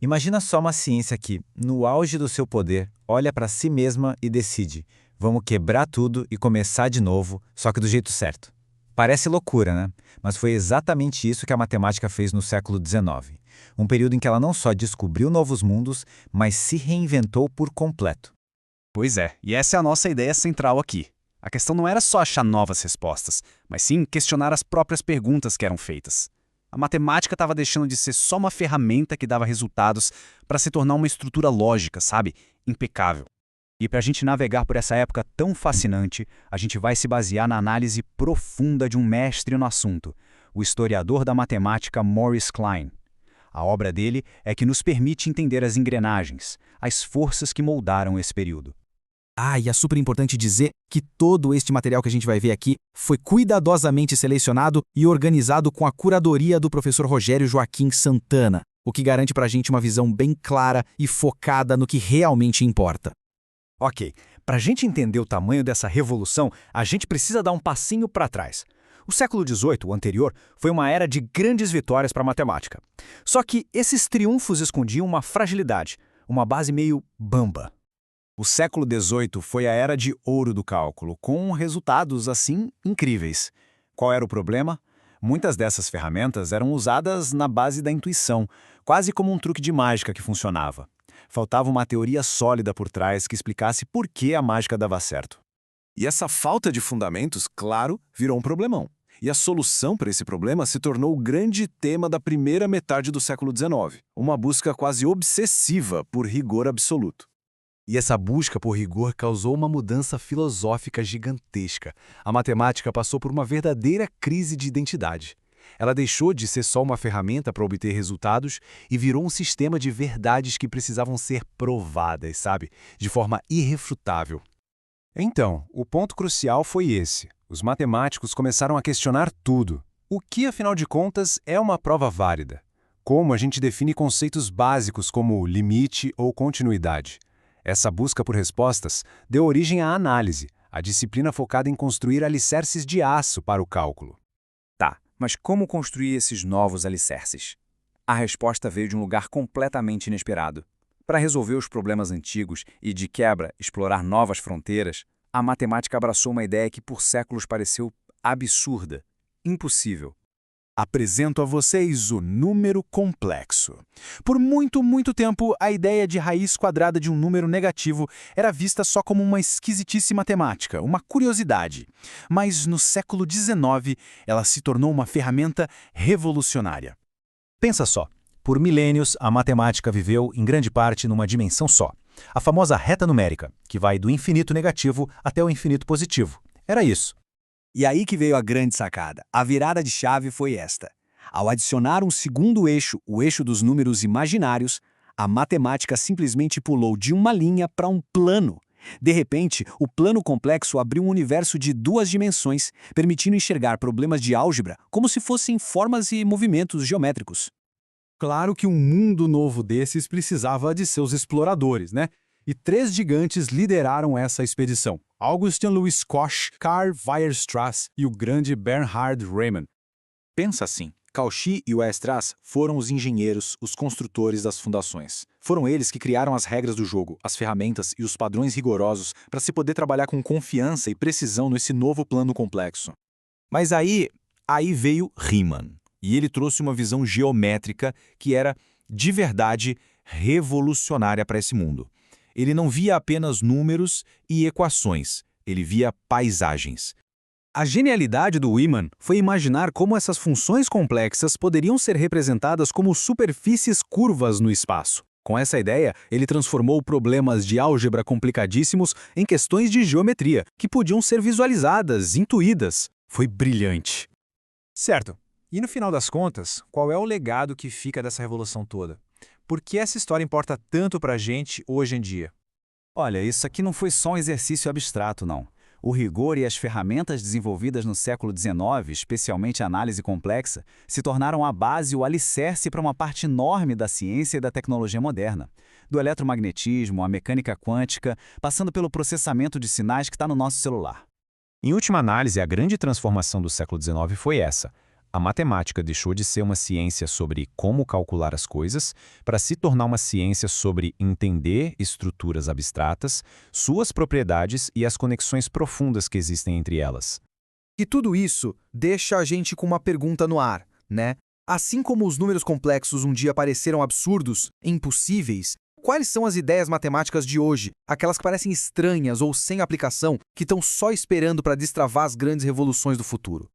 Imagina só uma ciência que, no auge do seu poder, olha para si mesma e decide: vamos quebrar tudo e começar de novo, só que do jeito certo. Parece loucura, né? Mas foi exatamente isso que a matemática fez no século XIX. Um período em que ela não só descobriu novos mundos, mas se reinventou por completo. Pois é, e essa é a nossa ideia central aqui. A questão não era só achar novas respostas, mas sim questionar as próprias perguntas que eram feitas. A matemática estava deixando de ser só uma ferramenta que dava resultados para se tornar uma estrutura lógica, sabe? Impecável. E para a gente navegar por essa época tão fascinante, a gente vai se basear na análise profunda de um mestre no assunto, o historiador da matemática Maurice Klein. A obra dele é que nos permite entender as engrenagens, as forças que moldaram esse período. E é super importante dizer que todo este material que a gente vai ver aqui foi cuidadosamente selecionado e organizado com a curadoria do professor Rogério Joaquim Santana, o que garante para a gente uma visão bem clara e focada no que realmente importa. Ok, para a gente entender o tamanho dessa revolução, a gente precisa dar um passinho para trás. O século XVIII, o anterior, foi uma era de grandes vitórias para a matemática. Só que esses triunfos escondiam uma fragilidade, uma base meio bamba. O século XVIII foi a era de ouro do cálculo, com resultados, assim, incríveis. Qual era o problema? Muitas dessas ferramentas eram usadas na base da intuição, quase como um truque de mágica que funcionava. Faltava uma teoria sólida por trás que explicasse por que a mágica dava certo. E essa falta de fundamentos, claro, virou um problemão. E a solução para esse problema se tornou o grande tema da primeira metade do século XIX, uma busca quase obsessiva por rigor absoluto. E essa busca por rigor causou uma mudança filosófica gigantesca. A matemática passou por uma verdadeira crise de identidade. Ela deixou de ser só uma ferramenta para obter resultados e virou um sistema de verdades que precisavam ser provadas, sabe? De forma irrefutável. Então, o ponto crucial foi esse. Os matemáticos começaram a questionar tudo. O que, afinal de contas, é uma prova válida? Como a gente define conceitos básicos como limite ou continuidade? Essa busca por respostas deu origem à análise, a disciplina focada em construir alicerces de aço para o cálculo. Tá, mas como construir esses novos alicerces? A resposta veio de um lugar completamente inesperado. Para resolver os problemas antigos e, de quebra, explorar novas fronteiras, a matemática abraçou uma ideia que por séculos pareceu absurda, impossível. Apresento a vocês o número complexo. Por muito tempo, a ideia de raiz quadrada de um número negativo era vista só como uma esquisitice matemática, uma curiosidade. Mas no século XIX, ela se tornou uma ferramenta revolucionária. Pensa só, por milênios, a matemática viveu, em grande parte, numa dimensão só. A famosa reta numérica, que vai do infinito negativo até o infinito positivo. Era isso. E aí que veio a grande sacada. A virada de chave foi esta. Ao adicionar um segundo eixo, o eixo dos números imaginários, a matemática simplesmente pulou de uma linha para um plano. De repente, o plano complexo abriu um universo de duas dimensões, permitindo enxergar problemas de álgebra como se fossem formas e movimentos geométricos. Claro que um mundo novo desses precisava de seus exploradores, né? E três gigantes lideraram essa expedição: Augustin Louis Cauchy, Carl Weierstrass e o grande Bernhard Riemann. Pensa assim, Cauchy e Weierstrass foram os engenheiros, os construtores das fundações. Foram eles que criaram as regras do jogo, as ferramentas e os padrões rigorosos para se poder trabalhar com confiança e precisão nesse novo plano complexo. Mas aí veio Riemann, e ele trouxe uma visão geométrica que era, de verdade, revolucionária para esse mundo. Ele não via apenas números e equações, ele via paisagens. A genialidade do Riemann foi imaginar como essas funções complexas poderiam ser representadas como superfícies curvas no espaço. Com essa ideia, ele transformou problemas de álgebra complicadíssimos em questões de geometria, que podiam ser visualizadas, intuídas. Foi brilhante. Certo. E no final das contas, qual é o legado que fica dessa revolução toda? Por que essa história importa tanto para a gente hoje em dia? Olha, isso aqui não foi só um exercício abstrato, não. O rigor e as ferramentas desenvolvidas no século XIX, especialmente a análise complexa, se tornaram a base e o alicerce para uma parte enorme da ciência e da tecnologia moderna. Do eletromagnetismo, à mecânica quântica, passando pelo processamento de sinais que está no nosso celular. Em última análise, a grande transformação do século XIX foi essa: A matemática deixou de ser uma ciência sobre como calcular as coisas para se tornar uma ciência sobre entender estruturas abstratas, suas propriedades e as conexões profundas que existem entre elas. E tudo isso deixa a gente com uma pergunta no ar, né? Assim como os números complexos um dia pareceram absurdos, impossíveis, quais são as ideias matemáticas de hoje, aquelas que parecem estranhas ou sem aplicação, que estão só esperando para destravar as grandes revoluções do futuro?